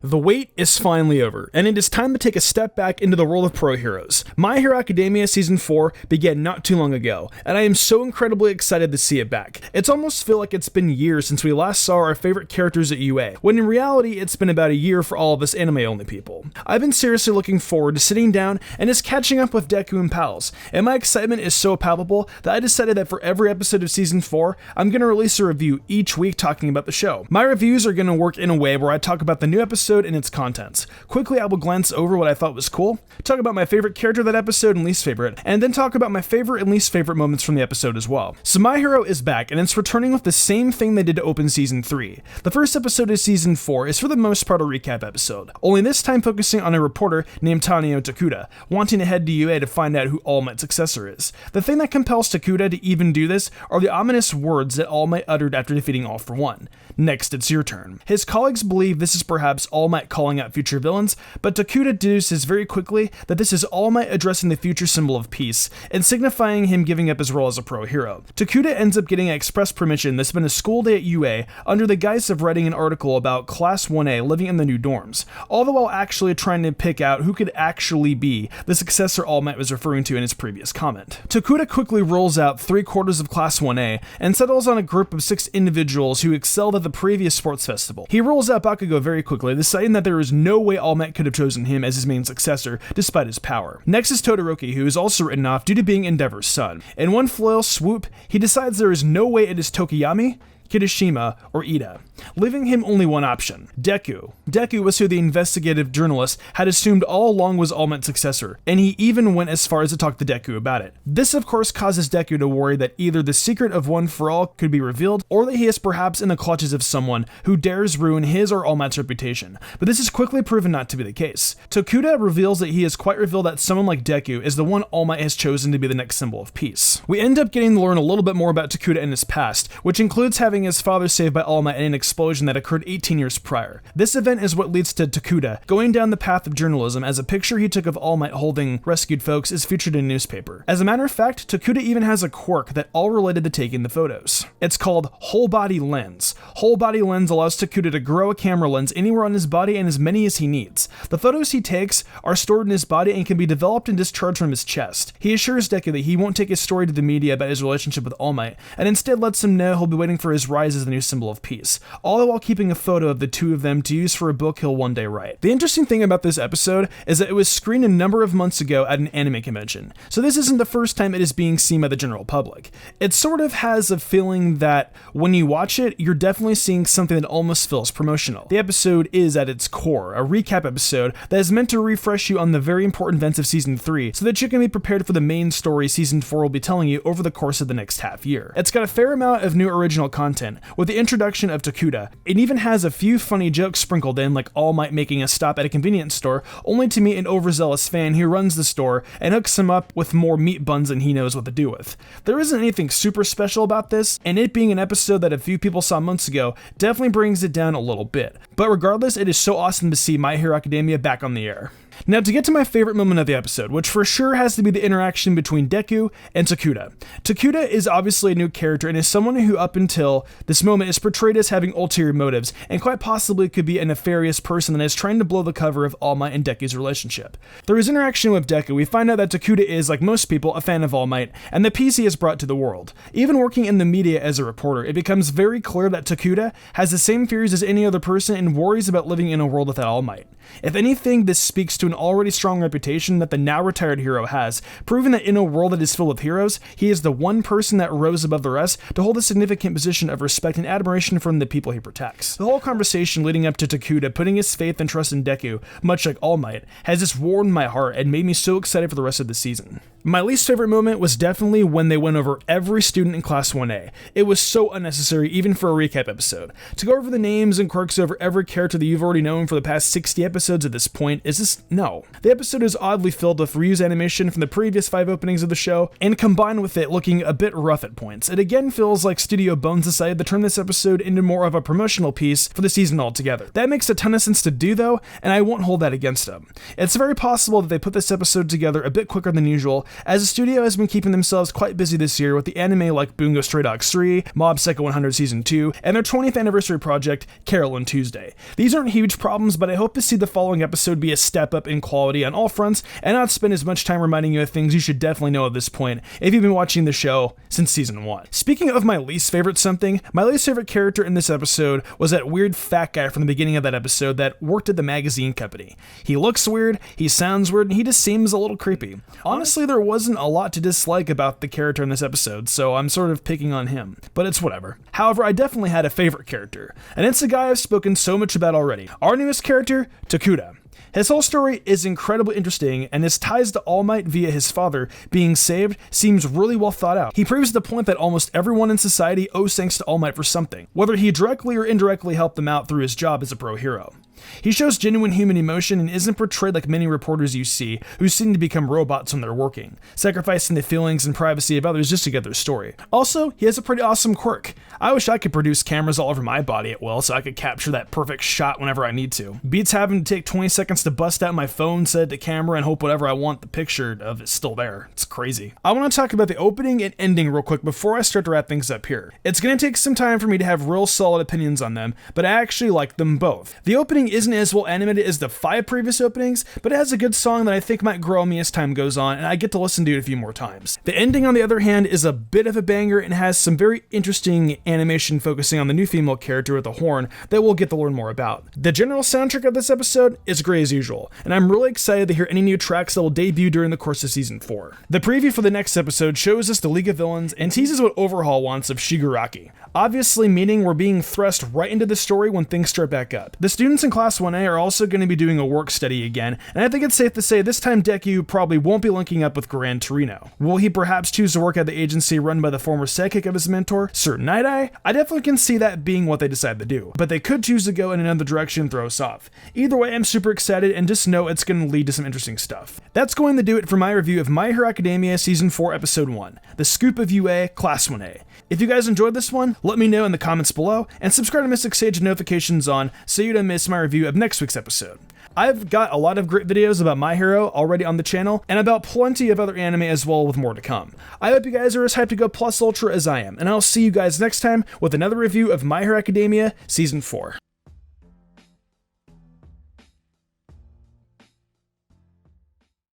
The wait is finally over, and it is time to take a step back into the world of pro heroes. My Hero Academia Season 4 began not too long ago, and I am so incredibly excited to see it back. It's almost feel like it's been years since we last saw our favorite characters at UA, when in reality it's been about a year for all of us anime-only people. I've been seriously looking forward to sitting down and just catching up with Deku and pals, and my excitement is so palpable that I decided that for every episode of Season 4, I'm going to release a review each week talking about the show. My reviews are going to work in a way where I talk about the new episode and its contents. Quickly, I will glance over what I thought was cool, talk about my favorite character of that episode and least favorite, and then talk about my favorite and least favorite moments from the episode as well. So My Hero is back, and it's returning with the same thing they did to open Season 3. The first episode of Season 4 is for the most part a recap episode, only this time focusing on a reporter named Tokuda, wanting to head to UA to find out who All Might's successor is. The thing that compels Tokuda to even do this are the ominous words that All Might uttered after defeating All For One. Next, it's your turn. His colleagues believe this is perhaps All Might calling out future villains, but Tokuda deduces very quickly that this is All Might addressing the future symbol of peace, and signifying him giving up his role as a pro hero. Tokuda ends up getting express permission to spend a school day at UA under the guise of writing an article about Class 1A living in the new dorms, all the while actually trying to pick out who could actually be the successor All Might was referring to in his previous comment. Tokuda quickly rolls out 3/4 of Class 1A and settles on a group of 6 individuals who excelled at the previous sports festival. He rolls out Bakugo very quickly, deciding that there is no way All Might could have chosen him as his main successor, despite his power. Next is Todoroki, who is also written off due to being Endeavor's son. In one flail swoop, he decides there is no way it is Tokiyami, Kirishima, or Ida, leaving him only one option: Deku. Deku was who the investigative journalist had assumed all along was All Might's successor, and he even went as far as to talk to Deku about it. This of course causes Deku to worry that either the secret of One For All could be revealed, or that he is perhaps in the clutches of someone who dares ruin his or All Might's reputation, but this is quickly proven not to be the case. Tokuda reveals that he has quite revealed that someone like Deku is the one All Might has chosen to be the next symbol of peace. We end up getting to learn a little bit more about Tokuda in his past, which includes having his father saved by All Might in an explosion that occurred 18 years prior. This event is what leads to Tokuda going down the path of journalism, as a picture he took of All Might holding rescued folks is featured in a newspaper. As a matter of fact, Tokuda even has a quirk that all related to taking the photos. It's called Whole Body Lens. Whole Body Lens allows Tokuda to grow a camera lens anywhere on his body and as many as he needs. The photos he takes are stored in his body and can be developed and discharged from his chest. He assures Deku that he won't take his story to the media about his relationship with All Might, and instead lets him know he'll be waiting for his rise as the new symbol of peace, all the while keeping a photo of the two of them to use for a book he'll one day write. The interesting thing about this episode is that it was screened a number of months ago at an anime convention, so this isn't the first time it is being seen by the general public. It sort of has a feeling that when you watch it, you're definitely seeing something that almost feels promotional. The episode is at its core a recap episode that is meant to refresh you on the very important events of Season 3 so that you can be prepared for the main story Season 4 will be telling you over the course of the next half year. It's got a fair amount of new original content, with the introduction of Tokuda. It even has a few funny jokes sprinkled in, like All Might making a stop at a convenience store, only to meet an overzealous fan who runs the store and hooks him up with more meat buns than he knows what to do with. There isn't anything super special about this, and it being an episode that a few people saw months ago definitely brings it down a little bit. But regardless, it is so awesome to see My Hero Academia back on the air. Now, to get to my favorite moment of the episode, which for sure has to be the interaction between Deku and Tokuda. Tokuda is obviously a new character and is someone who up until this moment is portrayed as having ulterior motives, and quite possibly could be a nefarious person that is trying to blow the cover of All Might and Deku's relationship. Through his interaction with Deku, we find out that Tokuda is, like most people, a fan of All Might, and the peace he has brought to the world. Even working in the media as a reporter, it becomes very clear that Tokuda has the same fears as any other person and worries about living in a world without All Might. If anything, this speaks to an already strong reputation that the now retired hero has, proving that in a world that is filled with heroes, he is the one person that rose above the rest to hold a significant position of respect and admiration from the people he protects. The whole conversation leading up to Tokuda putting his faith and trust in Deku, much like All Might, has just warmed my heart and made me so excited for the rest of the season. My least favorite moment was definitely when they went over every student in Class 1A. It was so unnecessary, even for a recap episode. To go over the names and quirks over every character that you've already known for the past 60 episodes at this point is just no. The episode is oddly filled with reused animation from the previous 5 openings of the show, and combined with it looking a bit rough at points, it again feels like Studio Bones decided to turn this episode into more of a promotional piece for the season altogether. That makes a ton of sense to do though, and I won't hold that against them. It's very possible that they put this episode together a bit quicker than usual, as the studio has been keeping themselves quite busy this year with the anime like Bungo Stray Dogs 3, Mob Psycho 100 Season 2, and their 20th anniversary project, Carol and Tuesday. These aren't huge problems, but I hope to see the following episode be a step up in quality on all fronts, and not spend as much time reminding you of things you should definitely know at this point if you've been watching the show since season 1. Speaking of my least favorite something, my least favorite character in this episode was that weird fat guy from the beginning of that episode that worked at the magazine company. He looks weird, he sounds weird, and he just seems a little creepy. Honestly, there wasn't a lot to dislike about the character in this episode, so I'm sort of picking on him, but it's whatever. However, I definitely had a favorite character, and it's a guy I've spoken so much about already. Our newest character, Tokuda. His whole story is incredibly interesting, and his ties to All Might via his father being saved seems really well thought out. He proves the point that almost everyone in society owes thanks to All Might for something, whether he directly or indirectly helped them out through his job as a pro hero. He shows genuine human emotion and isn't portrayed like many reporters you see who seem to become robots when they're working, sacrificing the feelings and privacy of others just to get their story. Also, he has a pretty awesome quirk. I wish I could produce cameras all over my body at will so I could capture that perfect shot whenever I need to. Beats having to take 20 seconds to bust out my phone, set it to camera, and hope whatever I want the picture of is still there. It's crazy. I want to talk about the opening and ending real quick before I start to wrap things up here. It's going to take some time for me to have real solid opinions on them, but I actually like them both. The opening isn't as well animated as the 5 previous openings, but it has a good song that I think might grow on me as time goes on, and I get to listen to it a few more times. The ending, on the other hand, is a bit of a banger and has some very interesting animation focusing on the new female character with a horn that we'll get to learn more about. The general soundtrack of this episode is great as usual, and I'm really excited to hear any new tracks that will debut during the course of season 4. The preview for the next episode shows us the League of Villains and teases what Overhaul wants of Shigaraki, obviously meaning we're being thrust right into the story when things start back up. The students in Class 1A are also going to be doing a work study again, and I think it's safe to say this time Deku probably won't be linking up with Gran Torino. Will he perhaps choose to work at the agency run by the former sidekick of his mentor, Sir Night-Eye? I definitely can see that being what they decide to do, but they could choose to go in another direction and throw us off. Either way, I'm super excited and just know it's going to lead to some interesting stuff. That's going to do it for my review of My Hero Academia Season 4 Episode 1, The Scoop of UA Class 1A. If you guys enjoyed this one, let me know in the comments below, and subscribe to Mystic Sage notifications on so you don't miss my review of next week's episode. I've got a lot of great videos about My Hero already on the channel, and about plenty of other anime as well, with more to come. I hope you guys are as hyped to go plus ultra as I am, and I'll see you guys next time with another review of My Hero Academia Season 4.